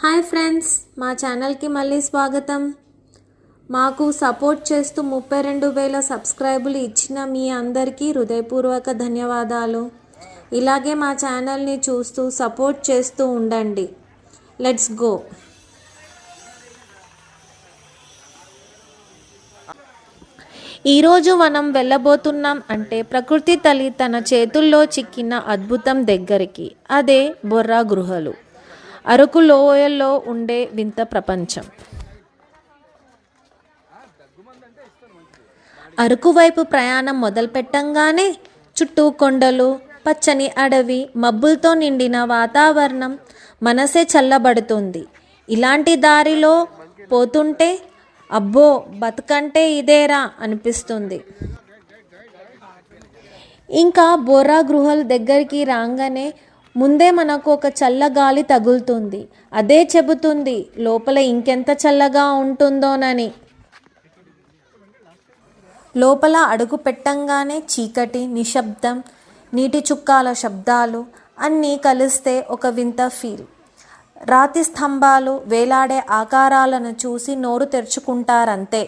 Hi friends, మా ఛానల్కి మళ్ళీ స్వాగతం. మాకు సపోర్ట్ చేస్తూ 32,000 సబ్స్క్రైబులు ఇచ్చిన మీ అందరికీ హృదయపూర్వక ధన్యవాదాలు. ఇలాగే మా ఛానల్ని చూస్తూ సపోర్ట్ చేస్తూ ఉండండి. Let's go. ఈరోజు మనం వెళ్ళబోతున్నాం అంటే ప్రకృతి తల్లి తన చేతుల్లో చిక్కిన అద్భుతం దగ్గరికి. అదే బొర్రా గుహలు, అరకు లోయల్లో ఉండే వింత ప్రపంచం. అరకు వైపు ప్రయాణం మొదలుపెట్టంగానే చుట్టూ కొండలు, పచ్చని అడవి, మబ్బులతో నిండిన వాతావరణం మనసే చల్లబడుతుంది. ఇలాంటి దారిలో పోతుంటే అబ్బో బతుకంటే ఇదేరా అనిపిస్తుంది. ఇంకా బొర్రా గుహల దగ్గరికి రాగానే ముందే మనకు ఒక చల్లగాలి తగులుతుంది. అదే చెబుతుంది లోపల ఇంకెంత చల్లగా ఉంటుందోనని. లోపల అడుగు పెట్టంగానే చీకటి, నిశ్శబ్దం, నీటి చుక్కాల శబ్దాలు అన్నీ కలిస్తే ఒక వింత ఫీల్. రాతి స్తంభాలు, వేలాడే ఆకారాలను చూసి నోరు తెరుచుకుంటారంతే.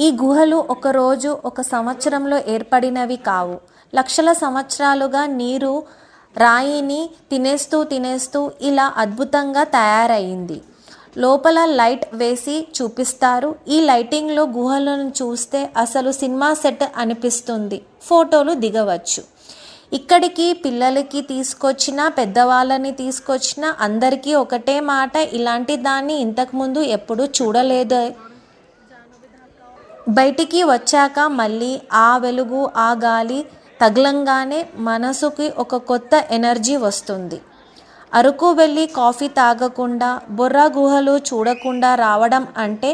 ఈ గుహలు ఒకరోజు, ఒక సంవత్సరంలో ఏర్పడినవి కావు. లక్షల సంవత్సరాలుగా నీరు రాయిని తినేస్తూ ఇలా అద్భుతంగా తయారయ్యింది. లోపల లైట్ వేసి చూపిస్తారు. ఈ లైటింగ్లో గుహలను చూస్తే అసలు సినిమా సెట్ అనిపిస్తుంది. ఫోటోలు దిగవచ్చు. ఇక్కడికి పిల్లలకి తీసుకొచ్చినా, పెద్దవాళ్ళని తీసుకొచ్చినా అందరికీ ఒకటే మాట, ఇలాంటి దాన్ని ఇంతకుముందు ఎప్పుడూ చూడలేదు. బయటికి వచ్చాక మళ్ళీ ఆ వెలుగు, ఆ గాలి తగలంగానే మనసుకి ఒక కొత్త ఎనర్జీ వస్తుంది. అరకు వెళ్ళి కాఫీ తాగకుండా, బొర్రా గుహలు చూడకుండా రావడం అంటే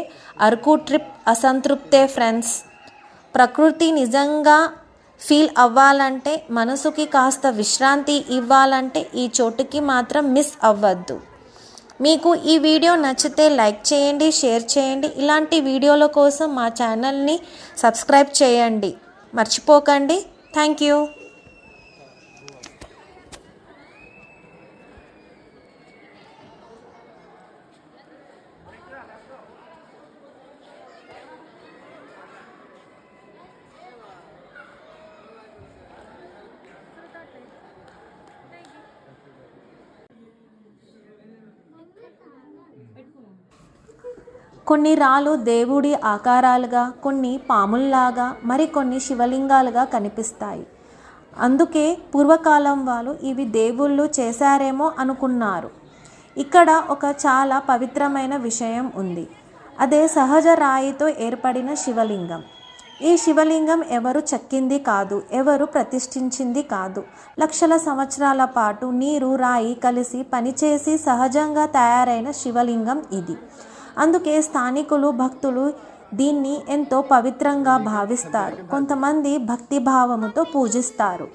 అరకు ట్రిప్ అసంతృప్తే ఫ్రెండ్స్. ప్రకృతి నిజంగా ఫీల్ అవ్వాలంటే, మనసుకి కాస్త విశ్రాంతి ఇవ్వాలంటే ఈ చోటుకి మాత్రం మిస్ అవ్వద్దు. మీకు ఈ వీడియో నచ్చితే లైక్ చేయండి, షేర్ చేయండి. ఇలాంటి వీడియోల కోసం మా ఛానల్ని సబ్స్క్రైబ్ చేయండి మర్చిపోకండి. Thank you. కొన్ని రాళ్ళు దేవుడి ఆకారాలుగా, కొన్ని పాముల్లాగా, మరికొన్ని శివలింగాలుగా కనిపిస్తాయి. అందుకే పూర్వకాలం వాళ్ళు ఇవి దేవుళ్ళు చేశారేమో అనుకున్నారు. ఇక్కడ ఒక చాలా పవిత్రమైన విషయం ఉంది. అదే సహజ రాయితో ఏర్పడిన శివలింగం. ఈ శివలింగం ఎవరు చెక్కింది కాదు, ఎవరు ప్రతిష్ఠించింది కాదు. లక్షల సంవత్సరాల పాటు నీరు, రాయి కలిసి పనిచేసి సహజంగా తయారైన శివలింగం ఇది. అందుకే స్థానికులు, భక్తులు దీన్ని ఎంతో పవిత్రంగా భావిస్తారు. కొంతమంది భక్తి భావముతో పూజిస్తారు.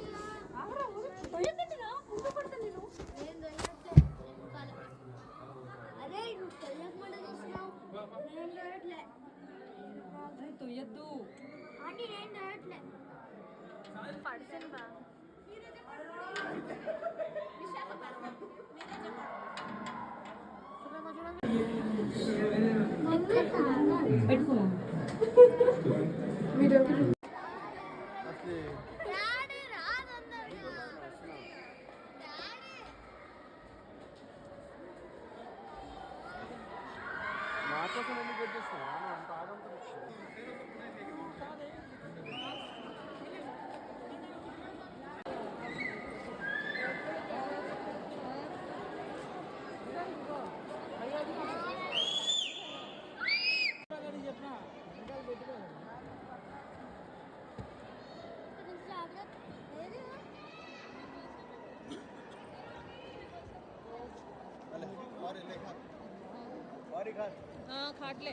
खाटले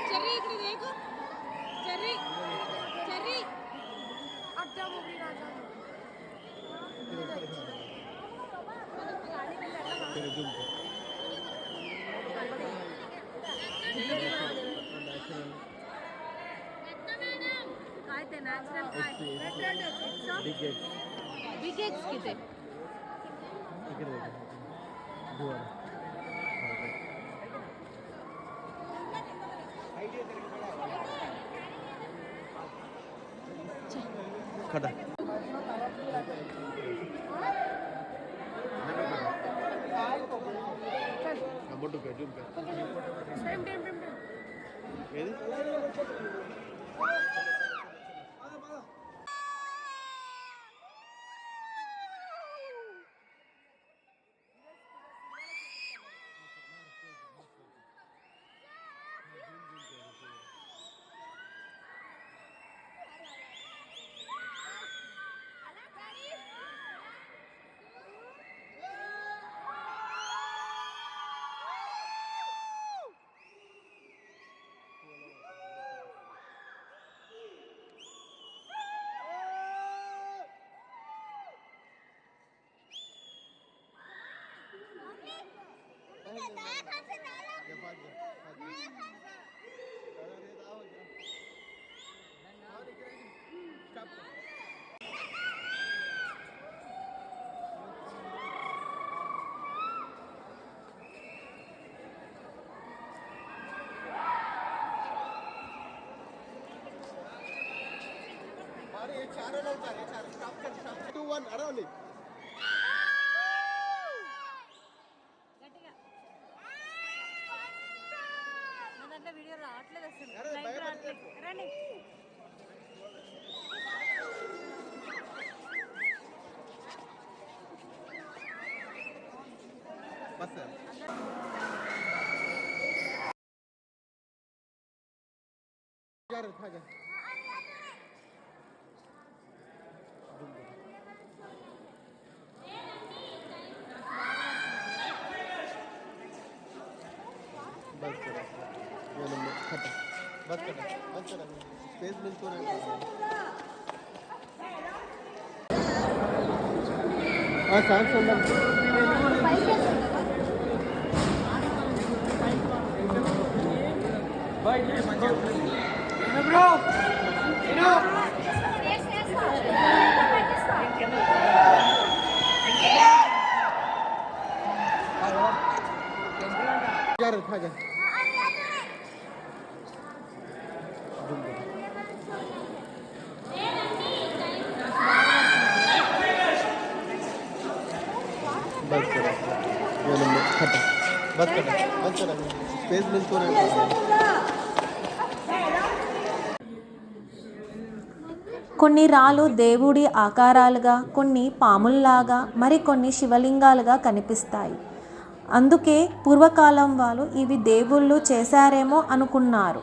चर्री इकडे देखो चर्री चर्री अड्डा मोकळी राजा काय ते नॅचरल काय बिग एक्स किती खड़ा అమౌంట్ కి జూమ్ ఏది వీడియో రావట్లేదు అసలు లైవ్ రావట్లేదు రండి बस जा रे खा जा बस करो ये नंबर खत्म बस करो स्पेस मिलतो नहीं हां सांस अंदर బ్రో जा रे खा जा बस करो ये नंबर खत्म बस करो स्पेस मिलतो नहीं కొన్ని రాళ్ళు దేవుడి ఆకారాలుగా, కొన్ని పాముల్లాగా, మరికొన్ని శివలింగాలుగా కనిపిస్తాయి. అందుకే పూర్వకాలం వాళ్ళు ఇవి దేవుళ్ళు చేశారేమో అనుకున్నారు.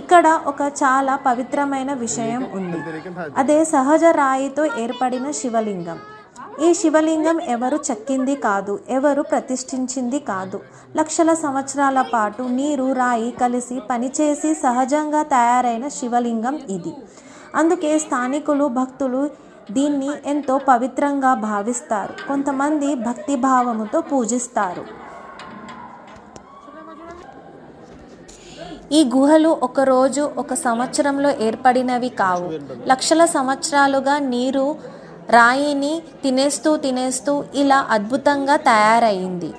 ఇక్కడ ఒక చాలా పవిత్రమైన విషయం ఉంది. అదే సహజ రాయితో ఏర్పడిన శివలింగం. ఈ శివలింగం ఎవరు చెక్కింది కాదు, ఎవరు ప్రతిష్ఠించింది కాదు. లక్షల సంవత్సరాల పాటు నీరు, రాయి కలిసి పనిచేసి సహజంగా తయారైన శివలింగం ఇది. అందుకే స్థానికులు, భక్తులు దీన్ని ఎంతో పవిత్రంగా భావిస్తారు. కొంతమంది భక్తి భావముతో పూజిస్తారు. ఈ గుహలు ఒక రోజు, ఒక సంవత్సరంలో ఏర్పడినవి కావు. లక్షల సంవత్సరాలుగా నీరు రాయిని తినేస్తూ ఇలా అద్భుతంగా తయారైంది.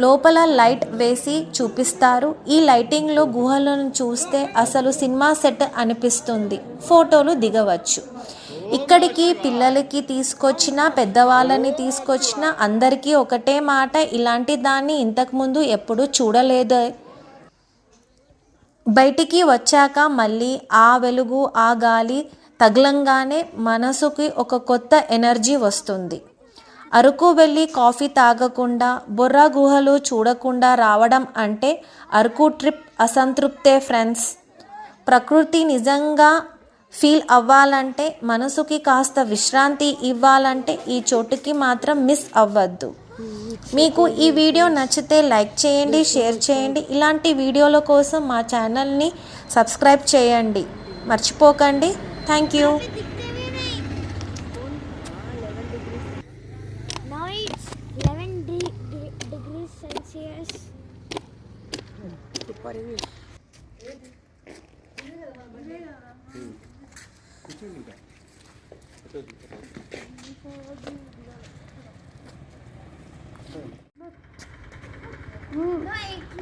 లోపల లైట్ వేసి చూపిస్తారు. ఈ లైటింగ్లో గుహలను చూస్తే అసలు సినిమా సెట్ అనిపిస్తుంది. ఫోటోలు దిగవచ్చు. ఇక్కడికి పిల్లలకి తీసుకొచ్చినా, పెద్దవాళ్ళని తీసుకొచ్చినా అందరికీ ఒకటే మాట, ఇలాంటి దాన్ని ఇంతకుముందు ఎప్పుడూ చూడలేదు. బయటికి వచ్చాక మళ్ళీ ఆ వెలుగు, ఆ గాలి తగలంగానే మనసుకి ఒక కొత్త ఎనర్జీ వస్తుంది. అరకు వెళ్ళి కాఫీ తాగకుండా, బొర్రా గుహలు చూడకుండా రావడం అంటే అరకు ట్రిప్ అసంతృప్తే ఫ్రెండ్స్. ప్రకృతి నిజంగా ఫీల్ అవ్వాలంటే, మనసుకి కాస్త విశ్రాంతి ఇవ్వాలంటే ఈ చోటుకి మాత్రం మిస్ అవ్వద్దు. మీకు ఈ వీడియో నచ్చితే లైక్ చేయండి, షేర్ చేయండి. ఇలాంటి వీడియోల కోసం మా ఛానల్ని సబ్స్క్రైబ్ చేయండి మర్చిపోకండి. Thank you. Now it's 11 degrees. Cheers. Super ఇది. కూర్చోండి ఇంకా. No, it's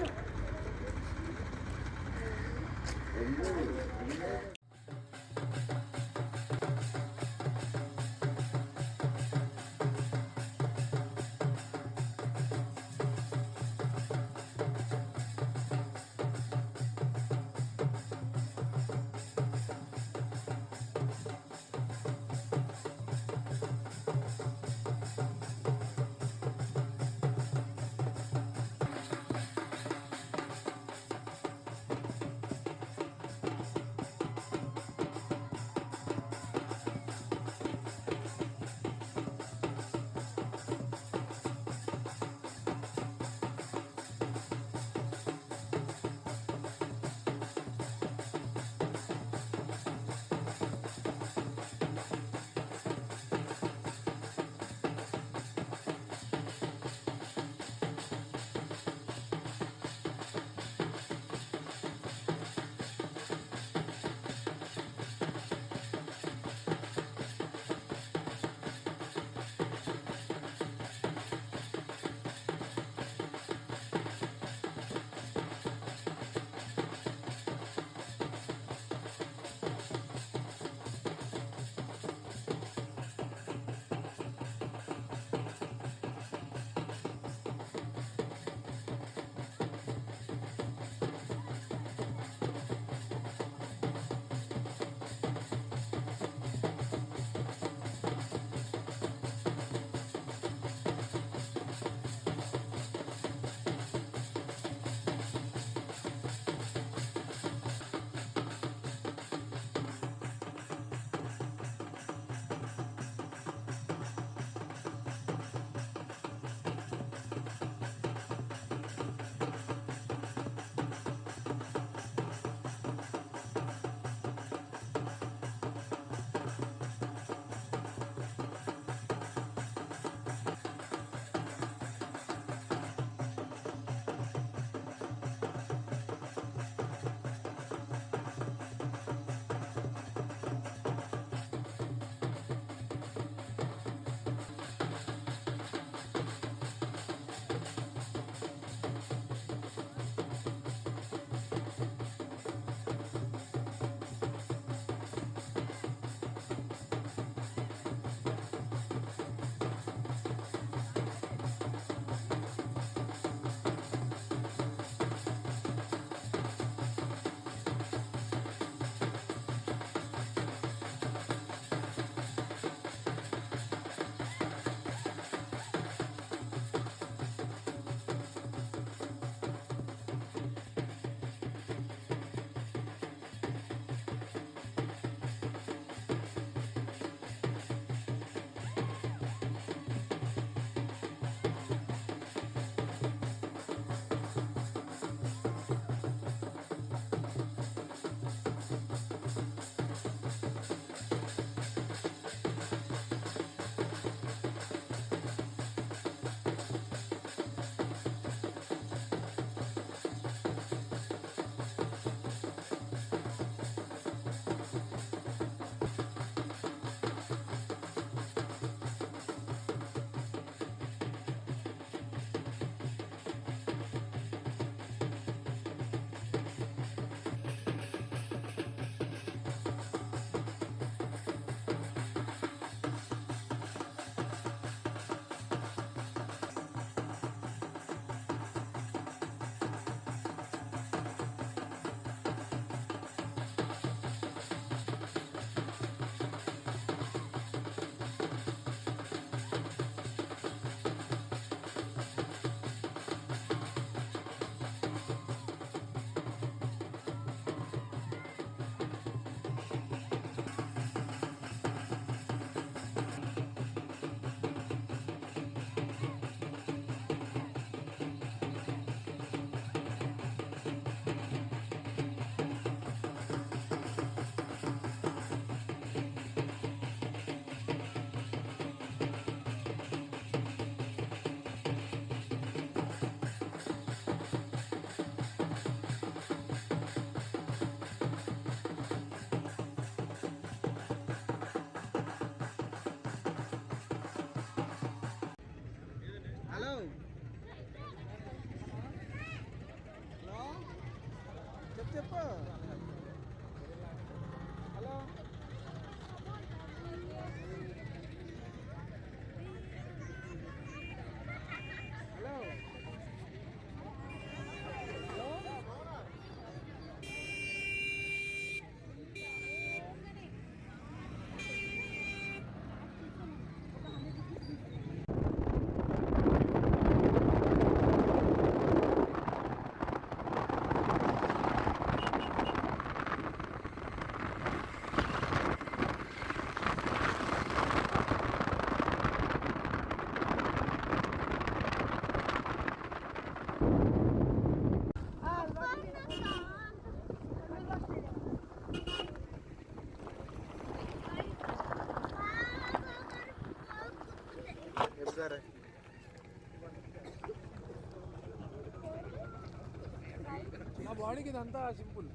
నా బాడీకి ఇదంతా సింపుల్.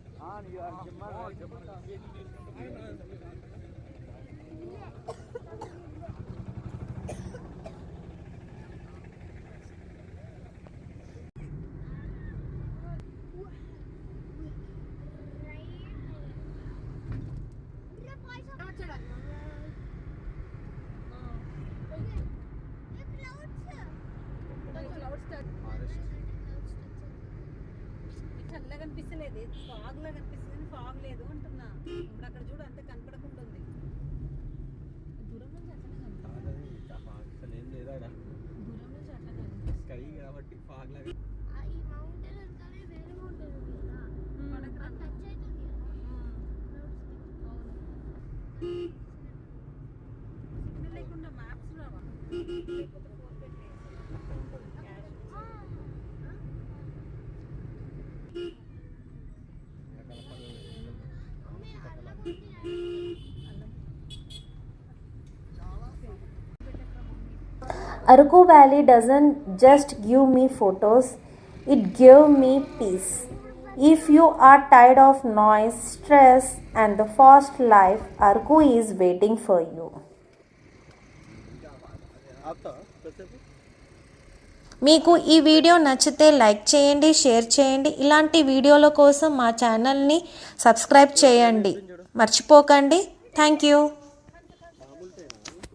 చల్లగా కనిపిస్తలేదు, ఫాగ్ లా కనిపిస్తుంది, ఫాగ్ లేదు అంటున్నా. ఇప్పుడు అక్కడ చూడు అంత కనపడకుంటుంది. దూరం నుంచి అట్లనే కనిపిస్తుంది. దూరం నుంచి అట్లా కనిపిస్తుంది కాబట్టి ఫాగ్ లాగా ఈ మౌంటైన్ అంతానే వేరే మౌంటైన్ ఉంది కదా, మనకు టచ్ అవుతుంది కదా. సిగ్నల్ లేకుండా మ్యాప్స్ రావా, లేకపోతే ఫోన్ పెట్టేసి Araku Valley doesn't just give me photos, it gives me peace. If you are tired of noise, stress, and the fast life, Araku is waiting for you. మీకు ఈ video నచ్చితే like చేయండి, share చేయండి. ఇలాంటి వీడియోల కోసం మా ఛానల్ని సబ్స్క్రైబ్ చేయండి మర్చిపోకండి. Thank you.